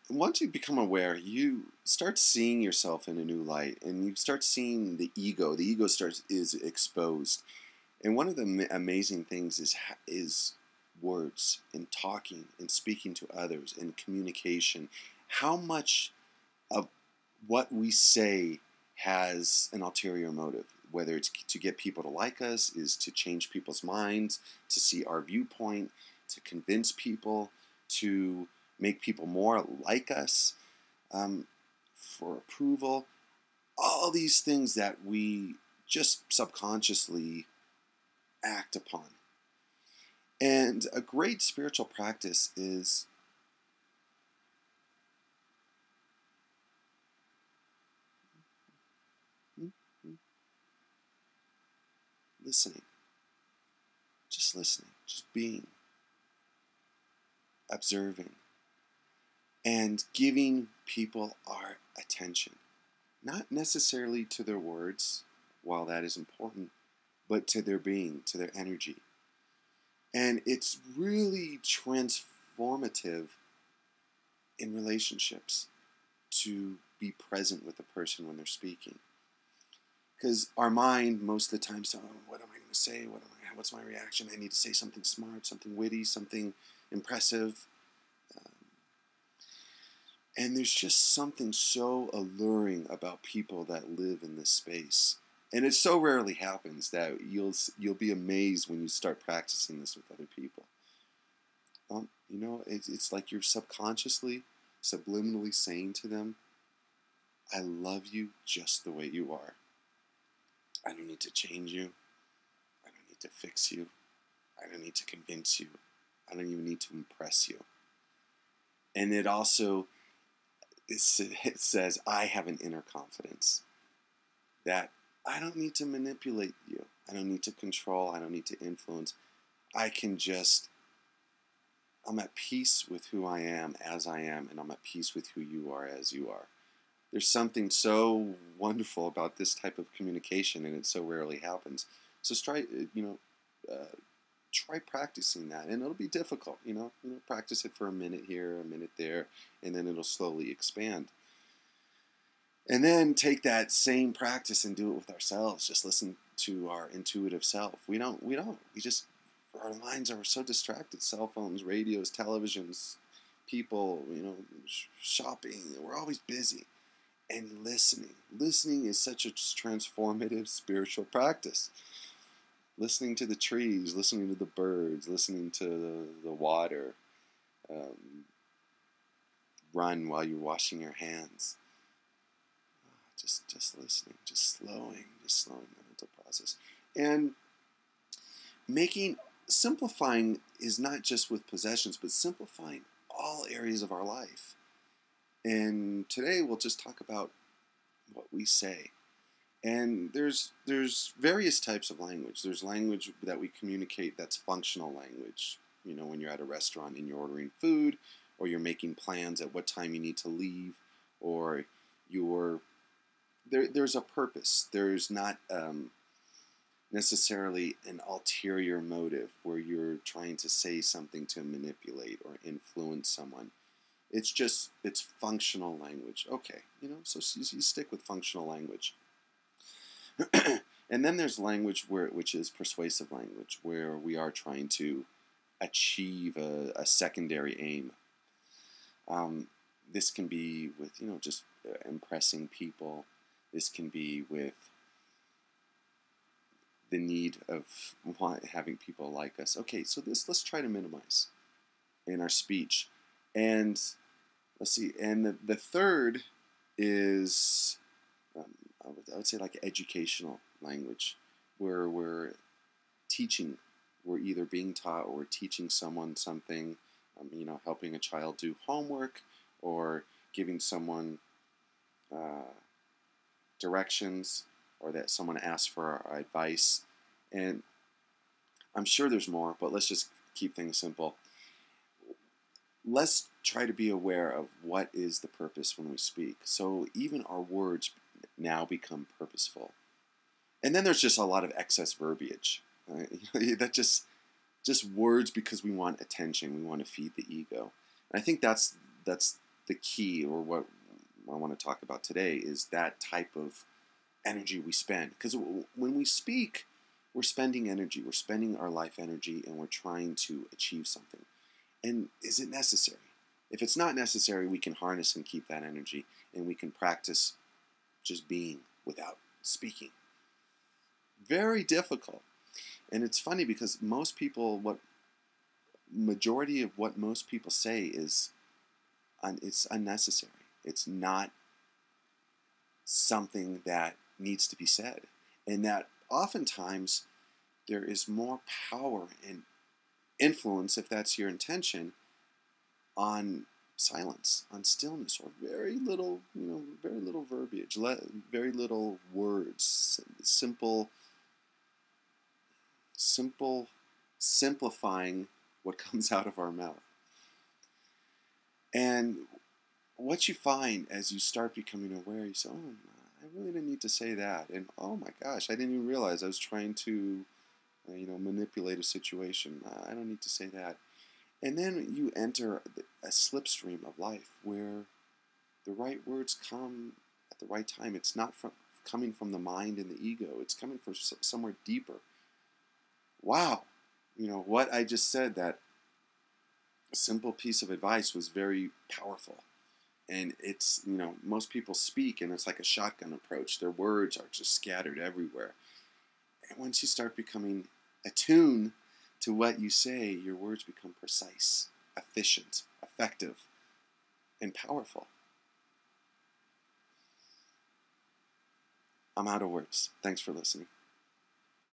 Once you become aware, you start seeing yourself in a new light, and you start seeing the ego. The ego is exposed, and one of the amazing things is words and talking and speaking to others and communication. How much of what we say has an ulterior motive, whether it's to get people to like us, is to change people's minds, to see our viewpoint, to convince people, to make people more like us, for approval. All these things that we just subconsciously act upon. And a great spiritual practice is listening. Just listening, just being, observing, and giving people our attention. Not necessarily to their words, while that is important, but to their being, to their energy. And it's really transformative in relationships to be present with the person when they're speaking. Because our mind, most of the time, says, oh, what am I going to say? What's my reaction? I need to say something smart, something witty, something impressive. And there's just something so alluring about people that live in this space. And it so rarely happens that you'll be amazed when you start practicing this with other people. It's like you're subconsciously, subliminally saying to them, I love you just the way you are. I don't need to change you. I don't need to fix you. I don't need to convince you. I don't even need to impress you. And it also, it says, I have an inner confidence that I don't need to manipulate you. I don't need to control. I don't need to influence. I'm at peace with who I am as I am, and I'm at peace with who you are as you are. There's something so wonderful about this type of communication, and it so rarely happens. So try practicing that, and it'll be difficult. Practice it for a minute here, a minute there, and then it'll slowly expand. And then take that same practice and do it with ourselves. Just listen to our intuitive self. Our minds are so distracted. Cell phones, radios, televisions, people, shopping. We're always busy. And listening. Listening is such a transformative spiritual practice. Listening to the trees, listening to the birds, listening to the water. Run while you're washing your hands. Just listening, just slowing the mental process. And simplifying is not just with possessions, but simplifying all areas of our life. And today we'll just talk about what we say. And there's various types of language. There's language that we communicate that's functional language. When you're at a restaurant and you're ordering food, or you're making plans at what time you need to leave, or there's a purpose. There's not necessarily an ulterior motive where you're trying to say something to manipulate or influence someone. It's functional language. Okay, so you stick with functional language. And then there's language which is persuasive language, where we are trying to achieve a secondary aim. This can be with, just impressing people. This can be with the need of having people like us. Okay, so let's try to minimize in our speech. And let's see, and the third is, I would say, like educational language, where we're teaching. We're either being taught or we're teaching someone something, helping a child do homework, or giving someone directions, or that someone asks for our advice. And I'm sure there's more, but let's just keep things simple. Let's try to be aware of what is the purpose when we speak. So even our words now become purposeful. And then there's just a lot of excess verbiage. That just words because we want attention. We want to feed the ego. And I think that's the key, or what I want to talk about today, is that type of energy we spend. Because when we speak, we're spending energy. We're spending our life energy, and we're trying to achieve something. And is it necessary? If it's not necessary, we can harness and keep that energy, and we can practice just being without speaking. Very difficult. And it's funny because most people, majority of what most people say is it's unnecessary. It's not something that needs to be said. And that oftentimes there is more power and influence, if that's your intention, on silence, on stillness, or very little verbiage, very little words, simplifying what comes out of our mouth. And what you find as you start becoming aware, you say, oh, I really didn't need to say that. And oh my gosh, I didn't even realize I was trying to manipulate a situation. I don't need to say that. And then you enter a slipstream of life where the right words come at the right time. It's not coming from the mind and the ego. It's coming from somewhere deeper. Wow. What I just said, that simple piece of advice, was very powerful. And it's, most people speak and it's like a shotgun approach. Their words are just scattered everywhere. And once you start becoming attuned to what you say, your words become precise, efficient, effective, and powerful. I'm out of words. Thanks for listening.